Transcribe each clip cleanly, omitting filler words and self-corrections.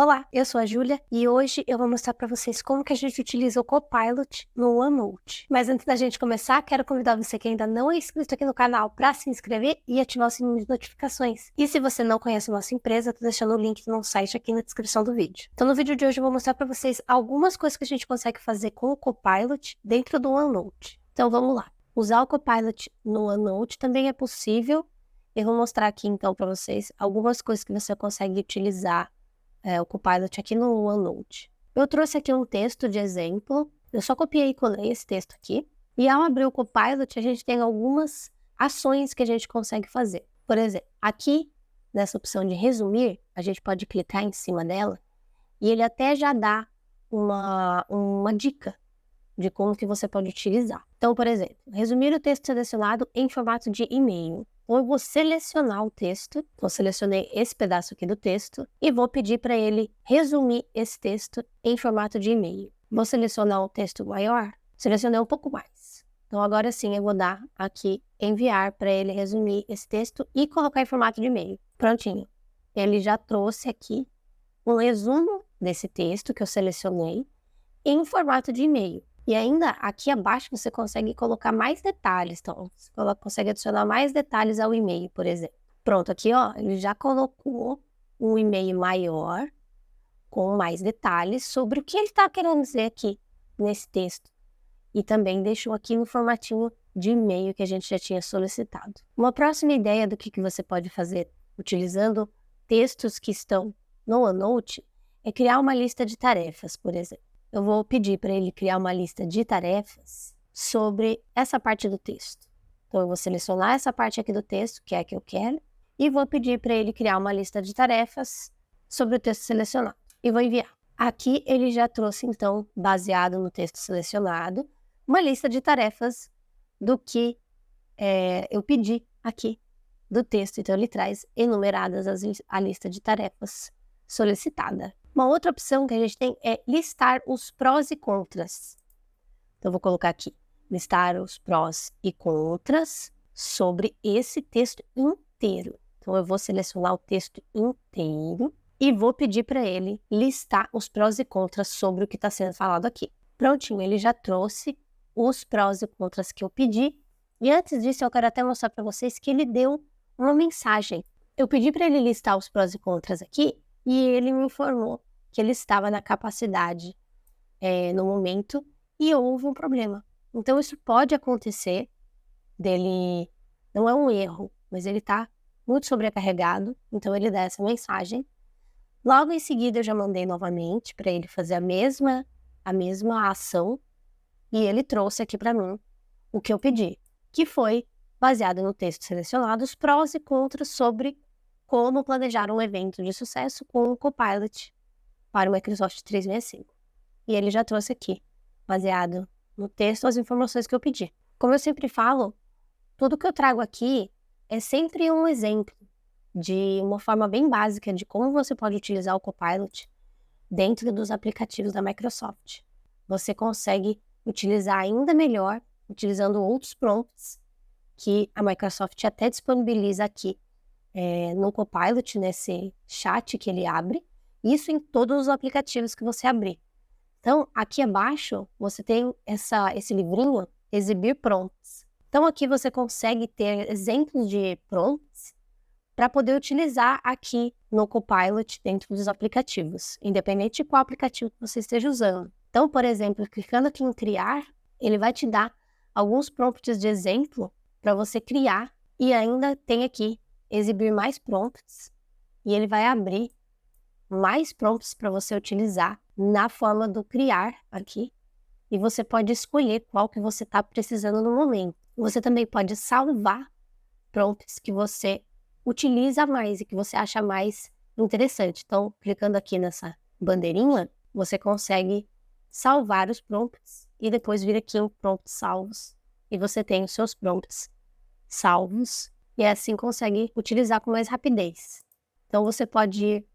Olá, eu sou a Júlia e hoje eu vou mostrar para vocês como que a gente utiliza o Copilot no OneNote. Mas antes da gente começar, quero convidar você que ainda não é inscrito aqui no canal para se inscrever e ativar o sininho de notificações. E se você não conhece a nossa empresa, tô deixando o link do nosso site aqui na descrição do vídeo. Então no vídeo de hoje eu vou mostrar para vocês algumas coisas que a gente consegue fazer com o Copilot dentro do OneNote. Então vamos lá. Usar o Copilot no OneNote também é possível. Eu vou mostrar aqui então para vocês algumas coisas que você consegue utilizar o Copilot aqui no OneNote. Eu trouxe aqui um texto de exemplo, eu só copiei e colei esse texto aqui, e ao abrir o Copilot a gente tem algumas ações que a gente consegue fazer. Por exemplo, aqui nessa opção de resumir, a gente pode clicar em cima dela e ele até já dá uma dica de como que você pode utilizar. Então, por exemplo, resumir o texto selecionado em formato de e-mail. Ou eu vou selecionar o texto, então selecionei esse pedaço aqui do texto e vou pedir para ele resumir esse texto em formato de e-mail. Vou selecionar um texto maior, selecionei um pouco mais. Então agora sim eu vou dar aqui enviar para ele resumir esse texto e colocar em formato de e-mail. Prontinho. Ele já trouxe aqui um resumo desse texto que eu selecionei em formato de e-mail. E ainda aqui abaixo você consegue colocar mais detalhes, então você consegue adicionar mais detalhes ao e-mail, por exemplo. Pronto, aqui ó, ele já colocou um e-mail maior com mais detalhes sobre o que ele está querendo dizer aqui nesse texto. E também deixou aqui no formatinho de e-mail que a gente já tinha solicitado. Uma próxima ideia do que você pode fazer utilizando textos que estão no OneNote é criar uma lista de tarefas, por exemplo. Eu vou pedir para ele criar uma lista de tarefas sobre essa parte do texto. Então, eu vou selecionar essa parte aqui do texto, que é a que eu quero, e vou pedir para ele criar uma lista de tarefas sobre o texto selecionado. E vou enviar. Aqui ele já trouxe, então, baseado no texto selecionado, uma lista de tarefas do que eu pedi aqui do texto. Então, ele traz enumeradas a lista de tarefas solicitada. Uma outra opção que a gente tem é listar os prós e contras. Então, eu vou colocar aqui, listar os prós e contras sobre esse texto inteiro. Então, eu vou selecionar o texto inteiro e vou pedir para ele listar os prós e contras sobre o que está sendo falado aqui. Prontinho, ele já trouxe os prós e contras que eu pedi. E antes disso, eu quero até mostrar para vocês que ele deu uma mensagem. Eu pedi para ele listar os prós e contras aqui, e ele me informou que ele estava na capacidade no momento e houve um problema. Então, isso pode acontecer dele, não é um erro, mas ele está muito sobrecarregado, então ele dá essa mensagem. Logo em seguida, eu já mandei novamente para ele fazer a mesma ação e ele trouxe aqui para mim o que eu pedi, que foi baseado no texto selecionado, os prós e contras sobre como planejar um evento de sucesso com o Copilot para o Microsoft 365. E ele já trouxe aqui, baseado no texto, as informações que eu pedi. Como eu sempre falo, tudo que eu trago aqui é sempre um exemplo de uma forma bem básica de como você pode utilizar o Copilot dentro dos aplicativos da Microsoft. Você consegue utilizar ainda melhor, utilizando outros prompts que a Microsoft até disponibiliza aqui no Copilot, nesse chat que ele abre, isso em todos os aplicativos que você abrir. Então, aqui abaixo, você tem esse livrinho, Exibir Prompts. Então, aqui você consegue ter exemplos de prompts para poder utilizar aqui no Copilot dentro dos aplicativos, independente de qual aplicativo que você esteja usando. Então, por exemplo, clicando aqui em Criar, ele vai te dar alguns prompts de exemplo para você criar e ainda tem aqui Exibir mais prompts e ele vai abrir mais prompts para você utilizar na forma do criar aqui e você pode escolher qual que você está precisando no momento. Você também pode salvar prompts que você utiliza mais e que você acha mais interessante. Então, clicando aqui nessa bandeirinha, você consegue salvar os prompts e depois vir aqui em prompts salvos e você tem os seus prompts salvos e assim consegue utilizar com mais rapidez. Então, você pode ir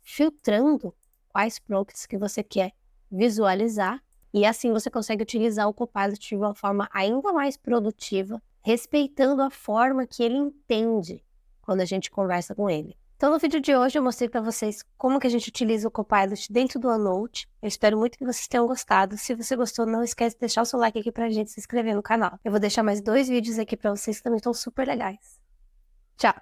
filtrando quais prompts que você quer visualizar e assim você consegue utilizar o Copilot de uma forma ainda mais produtiva, respeitando a forma que ele entende quando a gente conversa com ele. Então, no vídeo de hoje eu mostrei para vocês como que a gente utiliza o Copilot dentro do OneNote. Eu espero muito que vocês tenham gostado. Se você gostou, não esquece de deixar o seu like aqui pra gente se inscrever no canal. Eu vou deixar mais 2 vídeos aqui para vocês que também estão super legais.